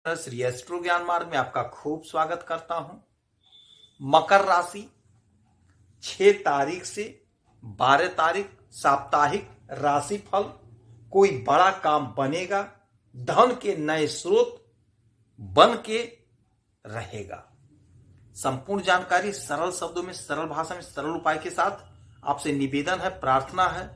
Shri astro ज्ञान मार्ग में आपका खूब स्वागत करता हूं। मकर राशि 6 तारीख से 12 तारीख साप्ताहिक राशिफल। कोई बड़ा काम बनेगा, धन के नए स्रोत बन के रहेगा। संपूर्ण जानकारी सरल शब्दों में, सरल भाषा में, सरल उपाय के साथ आपसे निवेदन है, प्रार्थना है।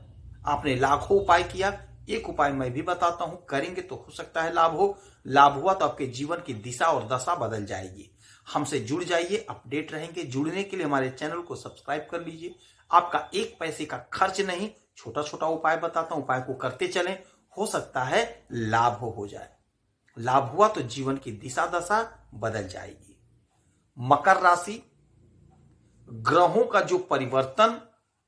आपने लाखों उपाय किया, एक उपाय मैं भी बताता हूं, करेंगे तो हो सकता है लाभ हो। लाभ हुआ तो आपके जीवन की दिशा और दशा बदल जाएगी। हमसे जुड़ जाइए, अपडेट रहेंगे। जुड़ने के लिए हमारे चैनल को सब्सक्राइब कर लीजिए। आपका एक पैसे का खर्च नहीं, छोटा छोटा उपाय बताता हूं, उपाय को करते चलें, हो सकता है लाभ हो जाए। लाभ हुआ तो जीवन की दिशा दशा बदल जाएगी। मकर राशि, ग्रहों का जो परिवर्तन,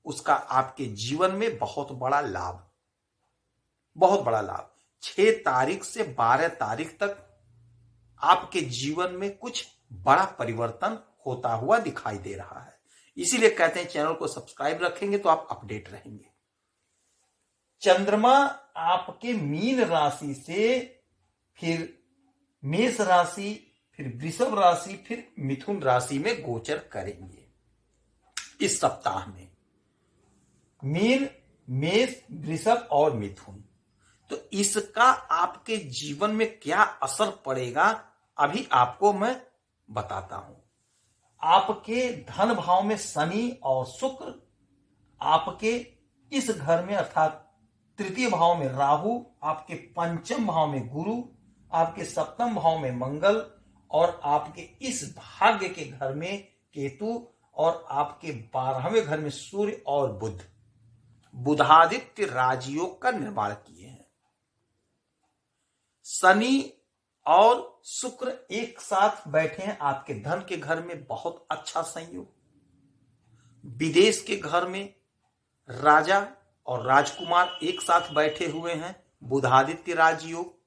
उसका आपके जीवन में बहुत बड़ा लाभ, बहुत बड़ा लाभ। 6 तारीख से 12 तारीख तक आपके जीवन में कुछ बड़ा परिवर्तन होता हुआ दिखाई दे रहा है। इसीलिए कहते हैं चैनल को सब्सक्राइब रखेंगे तो आप अपडेट रहेंगे। चंद्रमा आपके मीन राशि से फिर मेष राशि, फिर वृषभ राशि, फिर मिथुन राशि में गोचर करेंगे इस सप्ताह में। मीन, मेष, वृषभ और मिथुन। तो इसका आपके जीवन में क्या असर पड़ेगा अभी आपको मैं बताता हूं। आपके धन भाव में शनि और शुक्र, आपके इस घर में अर्थात तृतीय भाव में राहु, आपके पंचम भाव में गुरु, आपके सप्तम भाव में मंगल और आपके इस भाग्य के घर में केतु और आपके 12वें घर में सूर्य और बुध, बुधादित्य राजयोग का निर्माण किए हैं। शनि और शुक्र एक साथ बैठे हैं आपके धन के घर में, बहुत अच्छा संयोग। विदेश के घर में राजा और राजकुमार एक साथ बैठे हुए हैं, बुधादित्य राजयोग।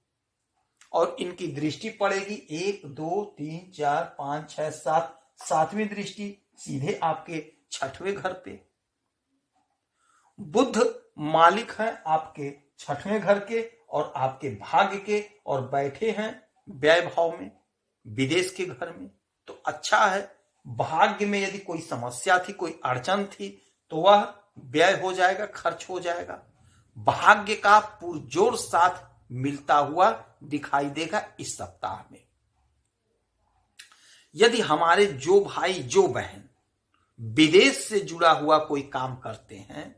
और इनकी दृष्टि पड़ेगी 1 2 3 4 5 6 7, 7वीं दृष्टि सीधे आपके 6वें घर पे। बुध मालिक हैं आपके 6वें घर के और आपके भाग्य के, और बैठे हैं व्यय भाव में, विदेश के घर में। तो अच्छा है। भाग्य में यदि कोई समस्या थी, कोई अड़चन थी, तो वह व्यय हो जाएगा, खर्च हो जाएगा। भाग्य का पुरजोर साथ मिलता हुआ दिखाई देगा इस सप्ताह में। यदि हमारे जो भाई जो बहन विदेश से जुड़ा हुआ कोई काम करते हैं,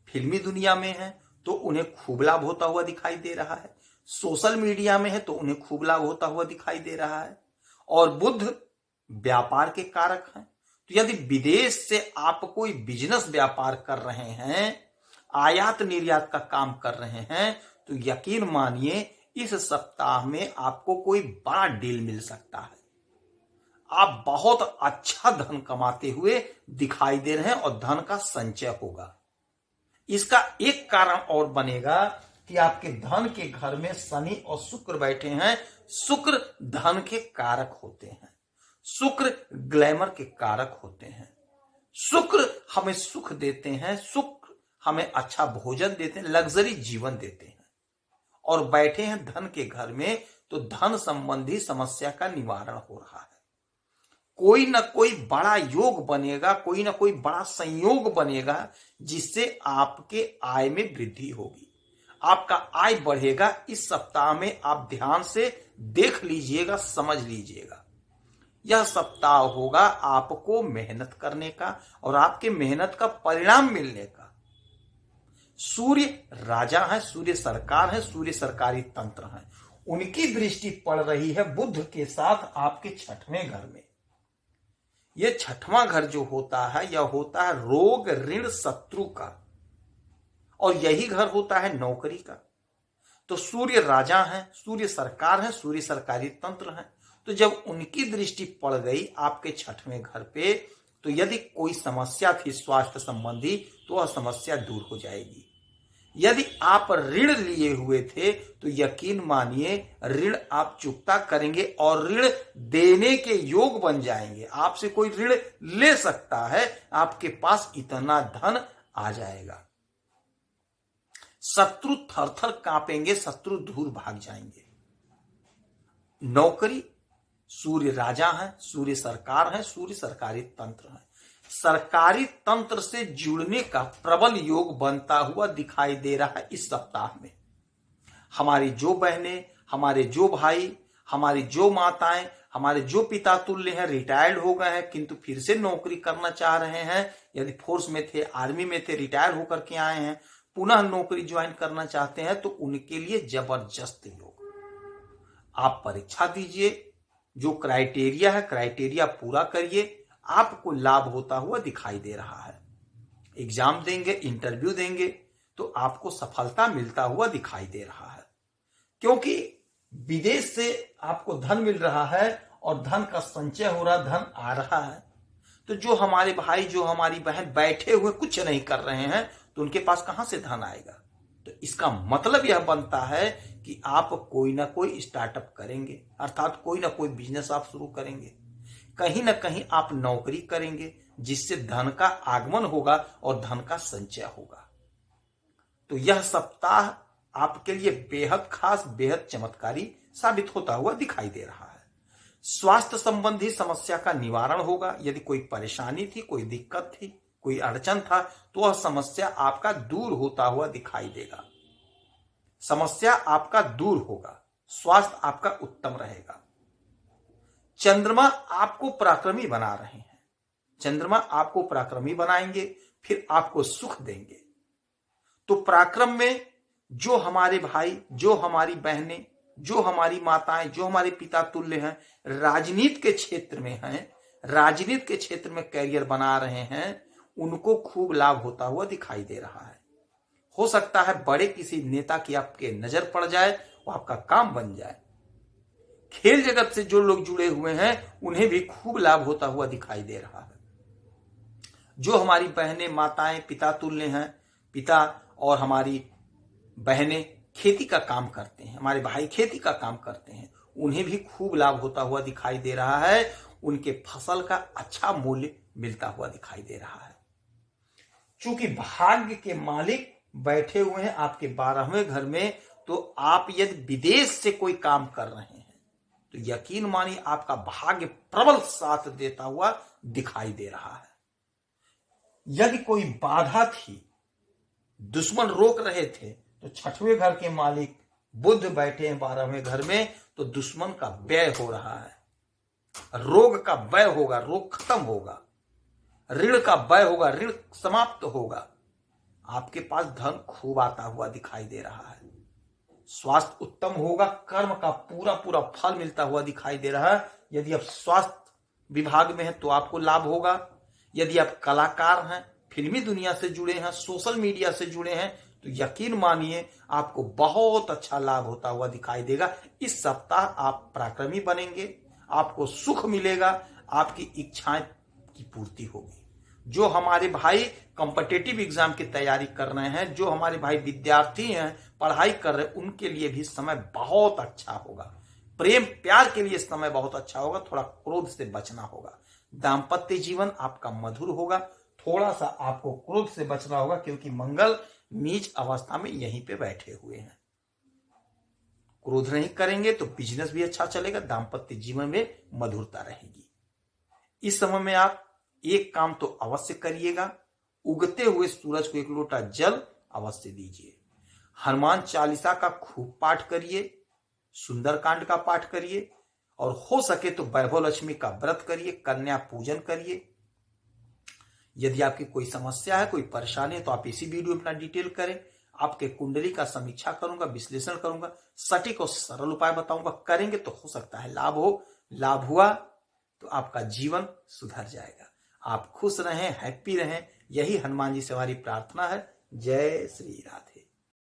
फिल्मी दुनिया में है, तो उन्हें खूब लाभ होता हुआ दिखाई दे रहा है। सोशल मीडिया में है तो उन्हें खूब लाभ होता हुआ दिखाई दे रहा है। और बुध व्यापार के कारक हैं। तो यदि विदेश से आप कोई बिजनेस व्यापार कर रहे हैं, आयात निर्यात का काम कर रहे हैं, तो यकीन मानिए इस सप्ताह में आपको कोई बड़ा डील मिल सकता है। आप बहुत अच्छा धन कमाते हुए दिखाई दे रहे हैं और धन का संचय होगा। इसका एक कारण और बनेगा कि आपके धन के घर में शनि और शुक्र बैठे हैं। शुक्र धन के कारक होते हैं, शुक्र ग्लैमर के कारक होते हैं, शुक्र हमें सुख देते हैं, शुक्र हमें अच्छा भोजन देते हैं, लग्जरी जीवन देते हैं। और बैठे हैं धन के घर में, तो धन संबंधी समस्या का निवारण हो रहा है। कोई ना कोई बड़ा योग बनेगा, कोई ना कोई बड़ा संयोग बनेगा, जिससे आपके आय में वृद्धि होगी, आपका आय बढ़ेगा। इस सप्ताह में आप ध्यान से देख लीजिएगा, समझ लीजिएगा। यह सप्ताह होगा आपको मेहनत करने का और आपके मेहनत का परिणाम मिलने का। सूर्य राजा है, सूर्य सरकार है, सूर्य सरकारी तंत्र है। उनकी दृष्टि पड़ रही है बुध के साथ आपके 6वें घर में। यह 6वां घर जो होता है, यह होता है रोग, ऋण, शत्रु का, और यही घर होता है नौकरी का। तो सूर्य राजा है, सूर्य सरकार है, सूर्य सरकारी तंत्र है। तो जब उनकी दृष्टि पड़ गई आपके 6वें घर पे, तो यदि कोई समस्या थी स्वास्थ्य संबंधी, तो वह समस्या दूर हो जाएगी। यदि आप ऋण लिए हुए थे, तो यकीन मानिए ऋण आप चुकता करेंगे और ऋण देने के योग बन जाएंगे। आपसे कोई ऋण ले सकता है, आपके पास इतना धन आ जाएगा। शत्रु थर थर कांपेंगे, शत्रु दूर भाग जाएंगे। नौकरी, सूर्य राजा है, सूर्य सरकार है, सूर्य सरकारी तंत्र है। सरकारी तंत्र से जुड़ने का प्रबल योग बनता हुआ दिखाई दे रहा है इस सप्ताह में। हमारी जो बहनें, हमारे जो भाई, हमारी जो माताएं, हमारे जो पिता तुल्य हैं, रिटायर्ड हो गए हैं किंतु फिर से नौकरी करना चाह रहे हैं, यदि फोर्स में थे, आर्मी में थे, रिटायर होकर के आए हैं, पुनः नौकरी ज्वाइन करना चाहते हैं, तो उनके लिए जबरदस्त योग। आप परीक्षा दीजिए, जो क्राइटेरिया है क्राइटेरिया पूरा करिए, आपको लाभ होता हुआ दिखाई दे रहा है। एग्जाम देंगे, इंटरव्यू देंगे तो आपको सफलता मिलता हुआ दिखाई दे रहा है, क्योंकि विदेश से आपको धन मिल रहा है और धन का संचय हो रहा, धन आ रहा है। तो जो हमारे भाई, जो हमारी बहन बैठे हुए कुछ नहीं कर रहे हैं, तो उनके पास कहां से धन आएगा। तो इसका मतलब यह बनता है कि आप कोई ना कोई स्टार्टअप करेंगे, अर्थात कोई ना कोई बिजनेस आप शुरू करेंगे, कहीं ना कहीं आप नौकरी करेंगे, जिससे धन का आगमन होगा और धन का संचय होगा। तो यह सप्ताह आपके लिए बेहद खास, बेहद चमत्कारी साबित होता हुआ दिखाई दे रहा है। स्वास्थ्य संबंधी समस्या का निवारण होगा। यदि कोई परेशानी थी, कोई दिक्कत थी, कोई अड़चन था, तो वह समस्या आपका दूर होता हुआ दिखाई देगा। समस्या आपका दूर होगा, स्वास्थ्य आपका उत्तम रहेगा। चंद्रमा आपको पराक्रमी बना रहे हैं। चंद्रमा आपको पराक्रमी बनाएंगे, फिर आपको सुख देंगे। तो पराक्रम में जो हमारे भाई, जो हमारी बहनें, जो हमारी माताएं, जो हमारे पिता तुल्य हैं, राजनीति के क्षेत्र में हैं, राजनीति के क्षेत्र में कैरियर बना रहे हैं, उनको खूब लाभ होता हुआ दिखाई दे रहा है। हो सकता है बड़े किसी नेता की आपके नजर पड़ जाए, वो आपका काम बन जाए। खेल जगत से जो लोग जुड़े हुए हैं, उन्हें भी खूब लाभ होता हुआ दिखाई दे रहा है। जो हमारी बहनें, माताएं, पिता तुल्य हैं, पिता और हमारी बहनें खेती का काम करते हैं, हमारे भाई खेती का काम करते हैं, उन्हें भी खूब लाभ होता हुआ दिखाई दे रहा है। उनके फसल का अच्छा मूल्य मिलता हुआ दिखाई दे रहा है। चूंकि भाग्य के मालिक बैठे हुए हैं आपके 12वें घर में, तो आप यदि विदेश से कोई काम कर रहे हैं, तो यकीन मानिए आपका भाग्य प्रबल साथ देता हुआ दिखाई दे रहा है। यदि कोई बाधा थी, दुश्मन रोक रहे थे, तो 6वें घर के मालिक बुध बैठे हैं 12वें घर में, तो दुश्मन का व्यय हो रहा है, रोग का व्यय होगा, रोग खत्म होगा, ऋण का व्यय होगा, ऋण समाप्त होगा, आपके पास धन खूब आता हुआ दिखाई दे रहा है। स्वास्थ्य उत्तम होगा, कर्म का पूरा पूरा फल मिलता हुआ दिखाई दे रहा है। यदि आप स्वास्थ्य विभाग में हैं तो आपको लाभ होगा। यदि आप कलाकार हैं, फिल्मी दुनिया से जुड़े हैं, सोशल मीडिया से जुड़े हैं, तो यकीन मानिए आपको बहुत अच्छा लाभ होता हुआ दिखाई देगा। इस सप्ताह आप पराक्रमी बनेंगे, आपको सुख मिलेगा, आपकी इच्छाएं की पूर्ति होगी। जो हमारे भाई कॉम्पिटिटिव एग्जाम की तैयारी कर रहे हैं, जो हमारे भाई विद्यार्थी हैं, पढ़ाई कर रहे हैं, उनके लिए भी समय बहुत अच्छा होगा। प्रेम प्यार के लिए समय बहुत अच्छा होगा, थोड़ा क्रोध से बचना होगा। दाम्पत्य जीवन आपका मधुर होगा, थोड़ा सा आपको क्रोध से बचना होगा, क्योंकि मंगल नीच अवस्था में यहीं पे बैठे हुए हैं। क्रोध नहीं करेंगे तो बिजनेस भी अच्छा चलेगा, दाम्पत्य जीवन में मधुरता रहेगी। इस समय में आप एक काम तो अवश्य करिएगा, उगते हुए सूरज को 1 लोटा जल अवश्य दीजिए। हनुमान चालीसा का खूब पाठ करिए, सुंदरकांड का पाठ करिए, और हो सके तो वैभव लक्ष्मी का व्रत करिए, कन्या पूजन करिए। यदि आपकी कोई समस्या है, कोई परेशानी है, तो आप इसी वीडियो में अपना डिटेल करें। आपके कुंडली का समीक्षा करूंगा, विश्लेषण करूंगा, सटीक और सरल उपाय बताऊंगा। करेंगे तो हो सकता है लाभ हो। लाभ हुआ तो आपका जीवन सुधर जाएगा। आप खुश रहें, हैप्पी रहें, यही हनुमान जी से हमारी प्रार्थना है। जय श्री राधे।